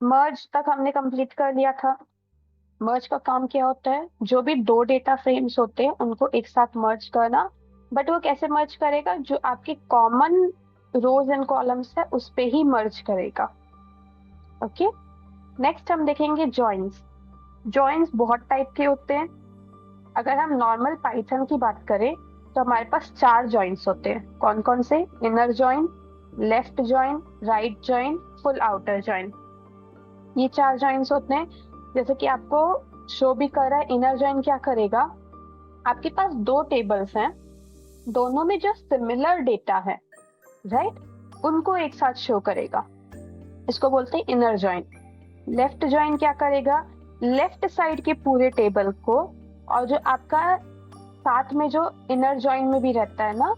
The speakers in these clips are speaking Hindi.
मर्ज तक हमने कंप्लीट कर लिया था। मर्ज का काम क्या होता है, जो भी दो डेटा फ्रेम्स होते हैं उनको एक साथ मर्ज करना। बट वो कैसे मर्ज करेगा, जो आपके कॉमन रोज एंड कॉलम्स है उस पे ही मर्ज करेगा। ओके। नेक्स्ट हम देखेंगे जॉइंस। जॉइंस बहुत टाइप के होते हैं। अगर हम नॉर्मल पाइथन की बात करें तो हमारे पास चार जॉइंस होते हैं। कौन कौन से? Inner join, left join, right join, full outer join. ये चार जॉइंस होते हैं। जैसे कि आपको शो भी कर रहा है, इनर जॉइन क्या करेगा, आपके पास दो टेबल्स हैं, दोनों में जो सिमिलर डेटा है, राइट, उनको एक साथ शो करेगा। इसको बोलते हैं इनर जॉइन। लेफ्ट जॉइन क्या करेगा, लेफ्ट साइड के पूरे टेबल को और जो आपका साथ में जो इनर जॉइन में भी रहता है ना,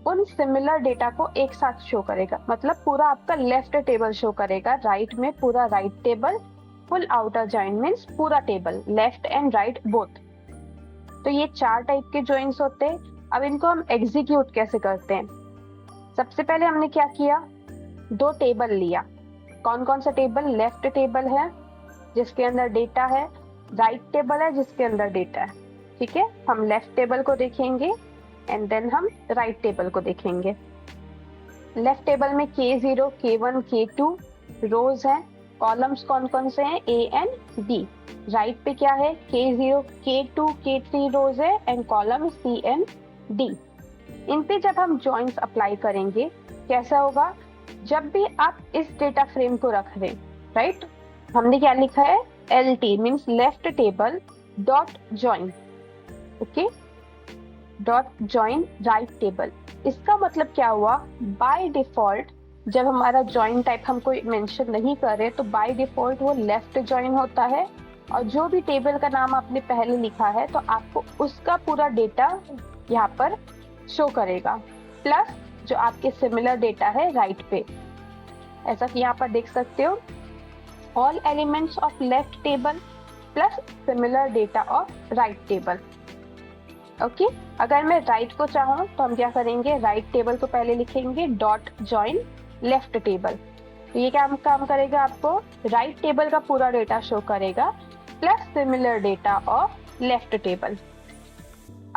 उन सिमिलर डेटा को एक साथ शो करेगा। मतलब पूरा आपका लेफ्ट टेबल शो करेगा, राइट में पूरा right table. Full outer join means पूरा table, left and right both. तो ये चार टाइप के जॉइंस होते हैं। अब इनको हम एग्जीक्यूट कैसे करते हैं? सबसे पहले हमने क्या किया, दो टेबल लिया। कौन कौन सा टेबल? लेफ्ट टेबल है जिसके अंदर डेटा है, राइट टेबल है जिसके अंदर डेटा है। ठीक है, हम लेफ्ट टेबल को देखेंगे एंड देन हम राइट टेबल को देखेंगे। लेफ्ट टेबल में K0, K1, K2 रोज हैं। कॉलम्स कौन कौन से हैं? A and D। राइट पे क्या है? K0, K2, K3 रोज है and column C and D। इन पे जब हम जॉइंट्स अप्लाई करेंगे कैसा होगा, जब भी आप इस डेटा फ्रेम को रख रहे हैं, राइट, हमने क्या लिखा है, LT means left table dot join. Okay, dot join right table. इसका मतलब क्या हुआ, बाय डिफॉल्ट जब हमारा जॉइन टाइप हम कोई मेंशन नहीं कर रहे तो बाय डिफॉल्ट वो लेफ्ट जॉइन होता है। और जो भी टेबल का नाम आपने पहले लिखा है तो आपको उसका पूरा डेटा यहाँ पर शो करेगा, प्लस जो आपके सिमिलर डेटा है राइट पे। ऐसा कि यहाँ पर देख सकते हो, all elements of left table plus similar data of right table. Okay, अगर मैं राइट को चाहूँ तो हम क्या करेंगे, राइट टेबल को पहले लिखेंगे डॉट जॉइन लेफ्ट टेबल। तो ये क्या काम करेगा, आपको राइट टेबल का पूरा डेटा शो करेगा plus similar data of left table.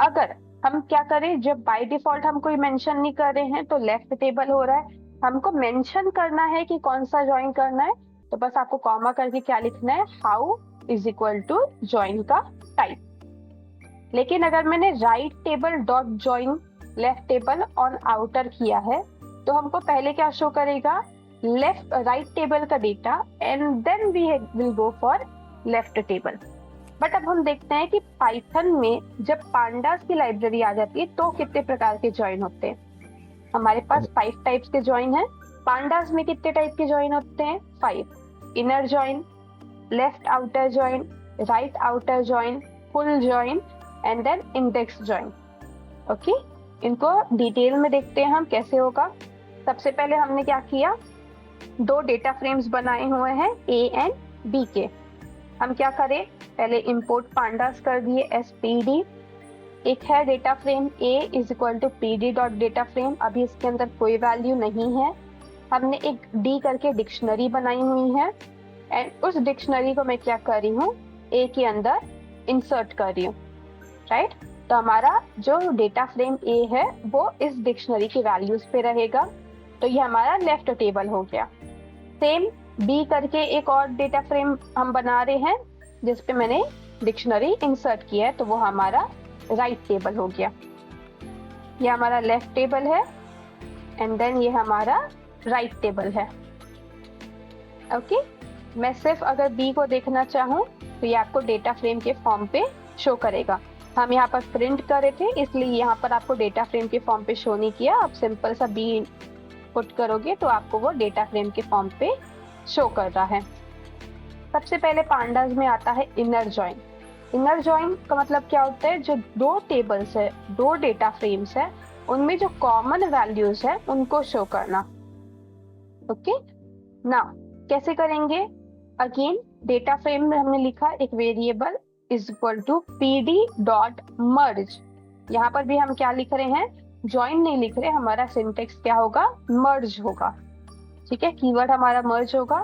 अगर हम क्या करें, जब बाय डिफॉल्ट हम कोई मेंशन नहीं कर रहे हैं तो लेफ्ट टेबल हो रहा है, हमको मेंशन करना है कि कौन सा ज्वाइन करना है, तो बस आपको कॉमा करके क्या लिखना है, how is equal to join का टाइप। लेकिन अगर मैंने right table dot join left table on outer किया है तो हमको पहले क्या शो करेगा, लेफ्ट राइट टेबल का data and then we will go for left table. But अब हम देखते हैं कि पाइथन में जब पांडास की लाइब्रेरी आ जाती है तो कितने प्रकार के ज्वाइन होते हैं। हमारे पास 5 टाइप्स के ज्वाइन है। पांडास में कितने टाइप के ज्वाइन होते हैं? 5। Inner join, left outer join, right outer join, full join and then index join. Okay, इनको डिटेल में देखते हैं हम कैसे होगा। सबसे पहले हमने क्या किया, दो डेटा फ्रेम्स बनाए हुए हैं A एंड B के। हम क्या करें, पहले इंपोर्ट पांडास कर दिए SPD। एक है data frame A is equal to PD dot data frame, अभी इसके अंदर कोई वैल्यू नहीं है। हमने एक D करके डिक्शनरी बनाई हुई है एंड उस डिक्शनरी को मैं क्या कर रही हूँ, A के अंदर इंसर्ट कर रही हूँ, राइट। तो हमारा जो डेटा फ्रेम A है वो इस डिक्शनरी की वैल्यूज पे रहेगा। तो ये हमारा लेफ्ट टेबल हो गया। सेम B करके एक और डेटा फ्रेम हम बना रहे हैं जिसपे मैंने डिक्शनरी इंसर्ट किया है, तो वो हमारा राइट टेबल हो गया। ये हमारा लेफ्ट टेबल है एंड देन ये हमारा राइट टेबल है। ओके, मैं सिर्फ अगर B को देखना चाहूँ तो ये आपको डेटा फ्रेम के फॉर्म पे शो करेगा। हम यहाँ पर प्रिंट कर रहे थे इसलिए यहाँ पर आपको डेटा फ्रेम के फॉर्म पे शो नहीं किया। आप सिंपल सा B पुट करोगे तो आपको वो डेटा फ्रेम के फॉर्म पे शो कर रहा है। सबसे पहले पांडास में आता है इनर जॉइन। इनर जॉइन का मतलब क्या होता है, जो दो टेबल्स है, दो डेटा फ्रेम्स है, उनमें जो कॉमन वैल्यूज है उनको शो करना। ओके, नाउ कैसे करेंगे, अगेन डेटा फ्रेम में हमने लिखा एक variable is equal to PD dot merge. यहाँ पर भी हम क्या लिख रहे हैं, ज्वाइन नहीं लिख रहे, हमारा सिंटेक्स क्या होगा, मर्ज होगा। ठीक है, कीवर्ड हमारा मर्ज होगा।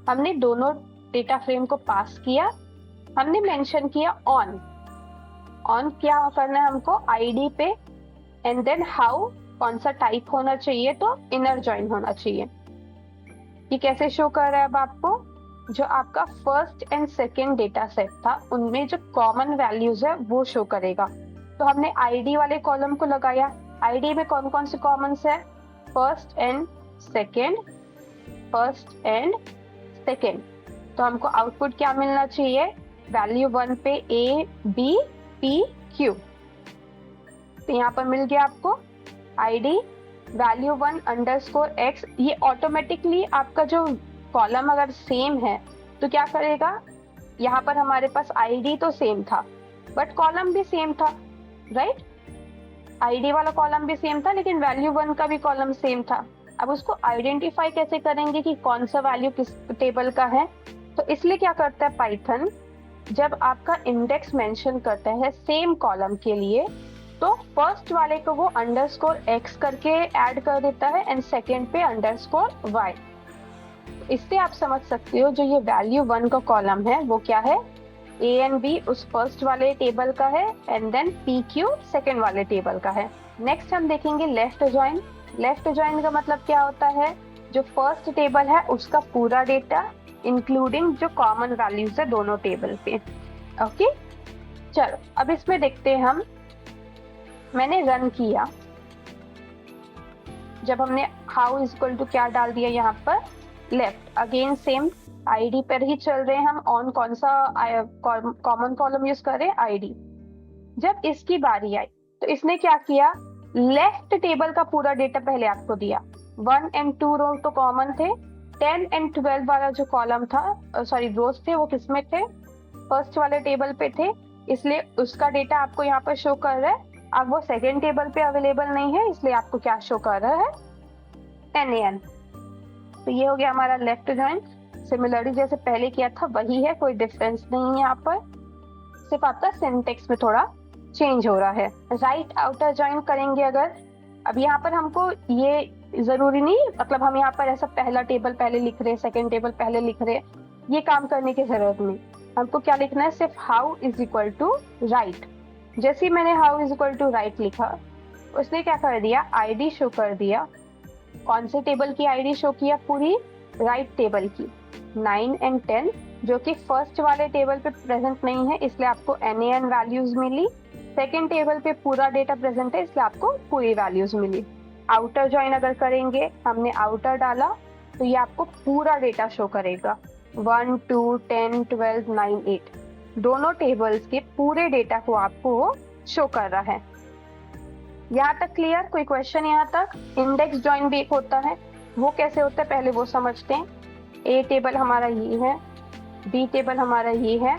हमने दोनों डेटा फ्रेम को पास किया, हमने मेंशन किया ऑन क्या करना है हमको आईडी पे, एंड देन हाउ कौन सा टाइप होना चाहिए, तो इनर जॉइन होना चाहिए। ये कैसे शो कर रहा है अब आपको, जो आपका first and second data set था उनमें जो कॉमन वैल्यूज है वो शो करेगा। तो हमने आईडी वाले कॉलम को लगाया, आईडी में कौन कौन से कॉमन्स है, first and second, first and second. तो हमको आउटपुट क्या मिलना चाहिए, वैल्यू 1 पे ए बी पी क्यू। तो यहाँ पर मिल गया आपको आईडी वैल्यू 1 अंडरस्कोर एक्स। ये ऑटोमेटिकली आपका जो कॉलम अगर सेम है तो क्या करेगा, यहाँ पर हमारे पास आईडी तो सेम था बट कॉलम भी सेम था, राइट। आईडी वाला कॉलम भी सेम था लेकिन वैल्यू 1 का भी कॉलम सेम था। अब उसको आइडेंटिफाई कैसे करेंगे कि कौन सा वैल्यू किस टेबल का है, तो इसलिए क्या करता है पाइथन, जब आपका इंडेक्स मेंशन करता है सेम कॉलम के लिए तो फर्स्ट वाले को वो अंडरस्कोर एक्स करके ऐड कर देता है एंड सेकेंड पे अंडरस्कोर वाई। इससे आप समझ सकते हो जो ये वैल्यू 1 का कॉलम है वो क्या है, ए एंड बी उस फर्स्ट वाले टेबल का है and then P Q second वाले टेबल का है। नेक्स्ट हम देखेंगे लेफ्ट जॉइन। लेफ्ट जॉइन का मतलब क्या होता है, जो फर्स्ट टेबल है उसका पूरा डेटा इंक्लूडिंग जो कॉमन वैल्यूज है दोनों टेबल पे। ओके चलो अब इसमें देखते हैं हम, मैंने रन किया, जब हमने हाउ इज इक्वल टू क्या डाल दिया यहाँ पर लेफ्ट, अगेन सेम आईडी पर ही चल रहे हैं हम, ऑन कौन सा कॉमन कॉलम यूज कर रहे हैं आईडी। जब इसकी बारी आई तो इसने क्या किया, लेफ्ट टेबल का पूरा डेटा पहले आपको दिया, 1 एंड 2 रो तो कॉमन थे, 10 एंड 12 वाला जो कॉलम था सॉरी रोज थे वो किसमें थे, फर्स्ट वाले टेबल पे थे, इसलिए उसका डेटा आपको यहाँ पर शो कर रहा है। अब वो सेकेंड टेबल पे अवेलेबल नहीं है इसलिए आपको क्या शो कर रहा है, NaN। तो ये हो गया हमारा लेफ्ट जॉइन। सिमिलरली जैसे पहले किया था वही है, कोई डिफरेंस नहीं है यहाँ पर, सिर्फ आपका सिंटेक्स में थोड़ा चेंज हो रहा है। राइट आउटर जॉइन करेंगे अगर, अब यहाँ पर हमको ये जरूरी नहीं, मतलब हम यहाँ पर ऐसा पहला टेबल पहले लिख रहे हैं सेकेंड टेबल पहले लिख रहे हैं, ये काम करने की जरूरत नहीं। हमको क्या लिखना है, सिर्फ how is equal to right. जैसे मैंने how is equal to right लिखा उसने क्या कर दिया, आईडी शो कर दिया। कौन से टेबल की आईडी शो किया, पूरी राइट टेबल की 9 एंड 10, जो कि फर्स्ट वाले टेबल पे प्रेजेंट नहीं है इसलिए आपको NaN वैल्यूज मिली, सेकेंड टेबल पे पूरा डेटा प्रेजेंट है इसलिए आपको पूरी वैल्यूज मिली। आउटर ज्वाइन अगर करेंगे, हमने आउटर डाला तो ये आपको पूरा डेटा शो करेगा, 1 2 10 12 9 8 दोनों टेबल्स के पूरे डेटा को आपको वो शो कर रहा है। यहाँ तक क्लियर, कोई क्वेश्चन यहाँ तक। इंडेक्स ज्वाइन भी एक होता है, वो कैसे होता है पहले वो समझते हैं। ए टेबल हमारा ये है, बी टेबल हमारा ये है,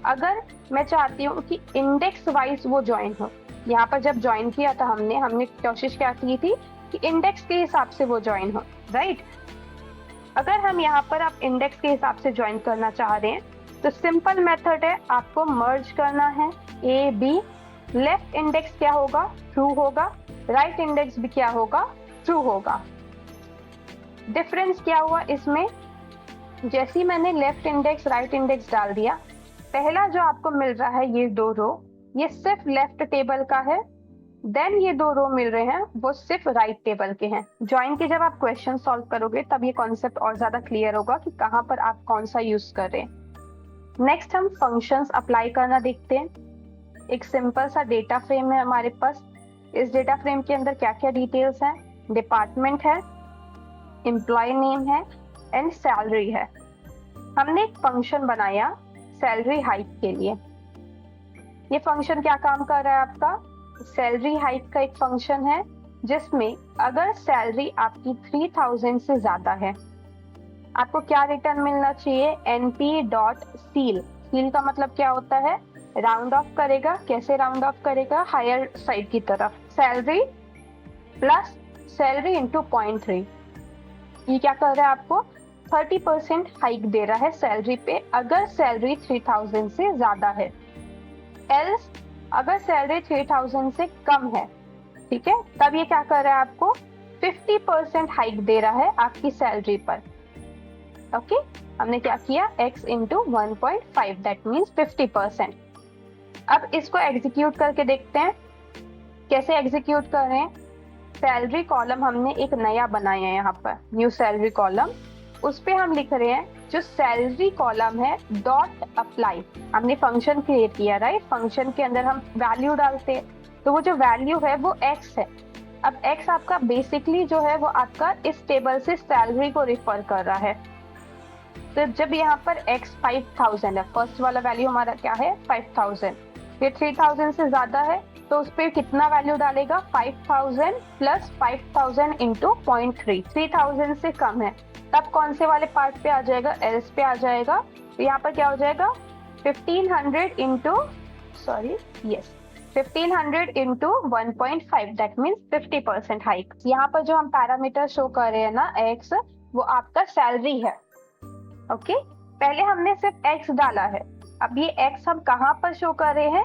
अगर मैं चाहती हूँ कि इंडेक्स वाइज वो ज्वाइन हो, यहाँ पर जब ज्वाइन किया था हमने कोशिश क्या की थी कि इंडेक्स के हिसाब से वो ज्वाइन हो, राइट। अगर हम यहाँ पर आप इंडेक्स के हिसाब से ज्वाइन करना चाह रहे हैं तो सिंपल मेथड है, आपको मर्ज करना है ए बी, लेफ्ट इंडेक्स क्या होगा, ट्रू होगा, राइट इंडेक्स भी क्या होगा, ट्रू होगा। डिफरेंस क्या हुआ इसमें, जैसे मैंने लेफ्ट इंडेक्स राइट इंडेक्स डाल दिया, पहला जो आपको मिल रहा है ये 2 रो, ये सिर्फ लेफ्ट टेबल का है, देन ये 2 रो मिल रहे हैं वो सिर्फ राइट टेबल के हैं। ज्वाइन के जब आप क्वेश्चन सॉल्व करोगे तब ये कॉन्सेप्ट और ज्यादा क्लियर होगा कि कहाँ पर आप कौन सा यूज कर रहे हैं। नेक्स्ट हम फंक्शंस अप्लाई करना देखते हैं। एक सिंपल सा डेटा फ्रेम है हमारे पास, इस डेटा फ्रेम के अंदर क्या क्या डिटेल्स हैं, डिपार्टमेंट है, एम्प्लॉय नेम है एंड सैलरी है। हमने एक फंक्शन बनाया सैलरी हाइक के लिए। ये फंक्शन क्या काम कर रहा है आपका, सैलरी हाइक का एक फंक्शन है जिसमें अगर सैलरी आपकी 3000 से ज्यादा है आपको क्या रिटर्न मिलना चाहिए, np.ceil। सील का मतलब क्या होता है, राउंड ऑफ करेगा। कैसे राउंड ऑफ करेगा, हायर साइड की तरफ, सैलरी प्लस सैलरी इंटू 0.3। ये क्या कर रहा है, आपको 30% हाइक दे रहा है सैलरी पे अगर सैलरी 3000 से ज्यादा है। एल्स अगर सैलरी 3000 से कम है, ठीक है, तब ये क्या कर रहा है, आपको 50% हाइक दे रहा है आपकी सैलरी पर। ओके, हमने क्या किया, x इंटू 1.5 दैट मीन्स 50%। अब इसको एग्जीक्यूट करके देखते हैं कैसे एग्जीक्यूट कर रहे हैं। सैलरी कॉलम हमने एक नया बनाया है यहाँ पर, न्यू सैलरी कॉलम। उस पे हम लिख रहे हैं जो सैलरी कॉलम है डॉट अप्लाई। हमने फंक्शन क्रिएट किया, राइट। फंक्शन के अंदर हम वैल्यू डालते हैं, तो वो जो वैल्यू है वो x है। अब x आपका बेसिकली जो है वो आपका इस टेबल से सैलरी को रिफर कर रहा है। तो जब यहाँ पर x 5000 है, फर्स्ट वाला वैल्यू हमारा क्या है 5000, फिर 3000 से ज्यादा है तो उस पर कितना वैल्यू डालेगा, 5000 प्लस 5000 इंटू 0.3। 3000 से कम है तब कौन से वाले पार्ट पे आ जाएगा, एल्स पे आ जाएगा। तो यहाँ पर क्या हो जाएगा 1500 इंटू 1.5 दैट मीन्स 50% हाइक। यहाँ पर जो हम पैरामीटर शो कर रहे हैं ना x, वो आपका सैलरी है। ओके, पहले हमने सिर्फ x डाला है, अब ये x हम कहाँ पर शो कर रहे हैं,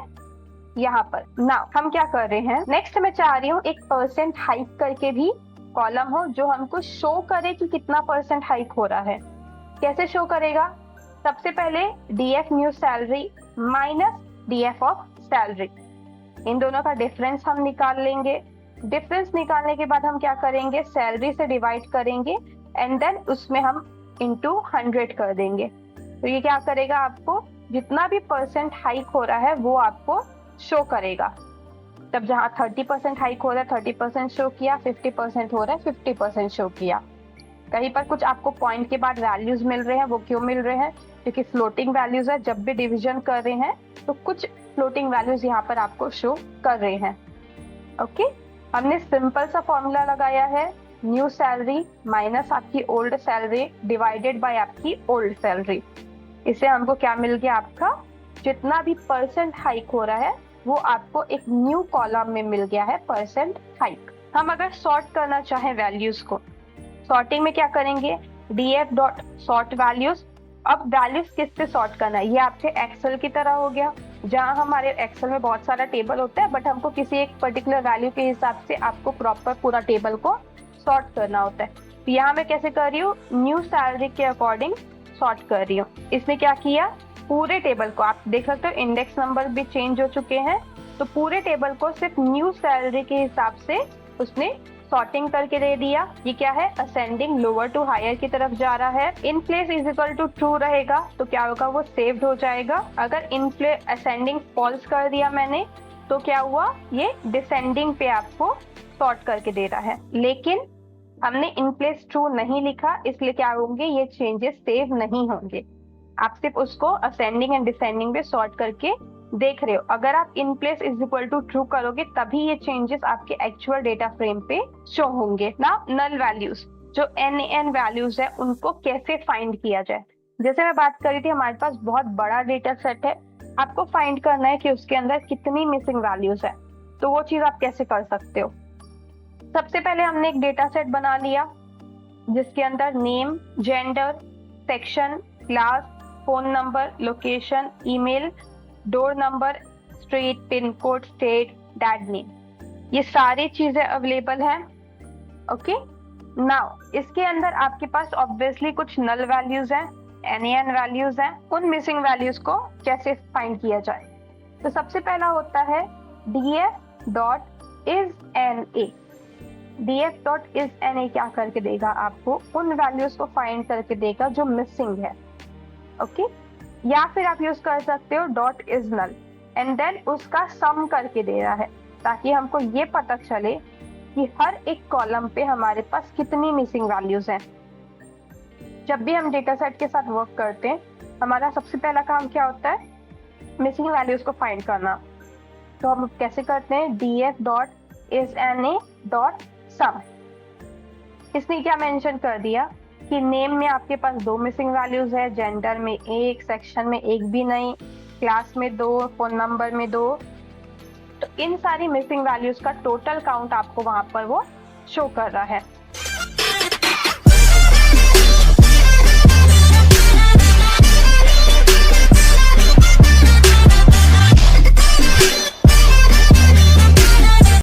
यहाँ पर। नाउ हम क्या कर रहे हैं, नेक्स्ट मैं चाह रही हूँ एक परसेंट हाइक करके भी कॉलम हो जो हमको शो करे कि कितना परसेंट हाइक हो रहा है। कैसे शो करेगा, सबसे पहले df new salary minus df of salary, इन दोनों का डिफरेंस हम निकाल लेंगे। डिफरेंस निकालने के बाद हम क्या करेंगे, सैलरी से डिवाइड करेंगे एंड देन उसमें हम इंटू 100 कर देंगे। तो ये क्या करेगा, आपको जितना भी परसेंट हाइक हो रहा है वो आपको शो करेगा। तब जहाँ 30% हाइक हो रहा है 30% शो किया, 50% हो रहा है 50% शो किया। कहीं पर कुछ आपको पॉइंट के बाद वैल्यूज मिल रहे हैं, वो क्यों मिल रहे हैं, क्योंकि फ्लोटिंग वैल्यूज है। जब भी डिवीजन कर रहे हैं तो कुछ फ्लोटिंग वैल्यूज यहाँ पर आपको शो कर रहे हैं। ओके, हमने सिंपल सा फॉर्मूला लगाया है, न्यू सैलरी माइनस आपकी ओल्ड सैलरी डिवाइडेड बाय आपकी ओल्ड सैलरी। इससे हमको क्या मिल गया, आपका जितना भी परसेंट हाइक हो रहा है वो आपको एक न्यू कॉलम में मिल गया है, परसेंट हाइक। हम अगर सॉर्ट करना चाहें वैल्यूज को, सॉर्टिंग में क्या करेंगे, df डॉट सॉर्ट वैल्यूज। अब वैल्यूज किससे सॉर्ट करना है, ये आपके एक्सेल की तरह हो गया, जहां हमारे एक्सेल में बहुत सारा टेबल होता है बट हमको किसी एक पर्टिकुलर वैल्यू के हिसाब से आपको प्रॉपर पूरा टेबल को सॉर्ट करना होता है। तो यहाँ मैं कैसे कर रही हूँ, न्यू सैलरी के अकॉर्डिंग सॉर्ट कर रही हूँ। इसने क्या किया, पूरे टेबल को आप देख सकते हो, इंडेक्स नंबर भी चेंज हो चुके हैं, तो पूरे टेबल को सिर्फ न्यू सैलरी के हिसाब से उसने सॉर्टिंग करके दे दिया। ये क्या है, असेंडिंग लोअर टू हायर की तरफ जा रहा है। In place is equal to true रहेगा तो क्या होगा, वो सेव्ड हो जाएगा। अगर इन प्लेस असेंडिंग फॉल्स कर दिया मैंने तो क्या हुआ, ये डिसेंडिंग पे आपको सॉर्ट करके दे रहा है। लेकिन हमने इन प्लेस ट्रू नहीं लिखा, इसलिए क्या होंगे, ये चेंजेस सेव नहीं होंगे। आप सिर्फ उसको असेंडिंग एंड डिसेंडिंग पे सॉर्ट करके देख रहे हो। अगर आप in place is equal to true करोगे तभी ये चेंजेस आपके एक्चुअल डेटा फ्रेम पे शो होंगे ना। नल वैल्यूज, जो NaN वैल्यूज है, उनको कैसे फाइंड किया जाए। जैसे मैं बात कर रही थी, हमारे पास बहुत बड़ा डेटा सेट है, आपको फाइंड करना है कि उसके अंदर कितनी मिसिंग वैल्यूज है। तो वो चीज आप कैसे कर सकते हो, सबसे पहले हमने एक डेटा सेट बना लिया जिसके अंदर name, gender, section, class, phone number, location, email, door number, street, pin code, state, dad name, ये सारी चीजें अवेलेबल हैं। ओके, नाउ इसके अंदर आपके पास ऑब्वियसली कुछ नल वैल्यूज हैं, NaN वैल्यूज हैं। उन मिसिंग वैल्यूज को कैसे फाइंड किया जाए, तो सबसे पहला होता है df dot is NA। df dot is NA क्या करके देगा, आपको उन वैल्यूज को फाइंड करके देगा जो मिसिंग है। ओके, या फिर आप यूज कर सकते हो dot is null and then उसका सम करके दे रहा है, ताकि हमको ये पता चले कि हर एक कॉलम पे हमारे पास कितनी मिसिंग वैल्यूज हैं। जब भी हम डेटा सेट के साथ वर्क करते हैं, हमारा सबसे पहला काम क्या होता है, मिसिंग वैल्यूज को फाइंड करना। तो हम कैसे करते हैं, df dot is NA dot sum. इसने क्या मेंशन कर दिया कि नेम में आपके पास 2 मिसिंग वैल्यूज है, जेंडर में 1, सेक्शन में 1 भी नहीं, क्लास में 2, फोन नंबर में 2। तो इन सारी मिसिंग वैल्यूज का टोटल काउंट आपको वहां पर वो शो कर रहा है।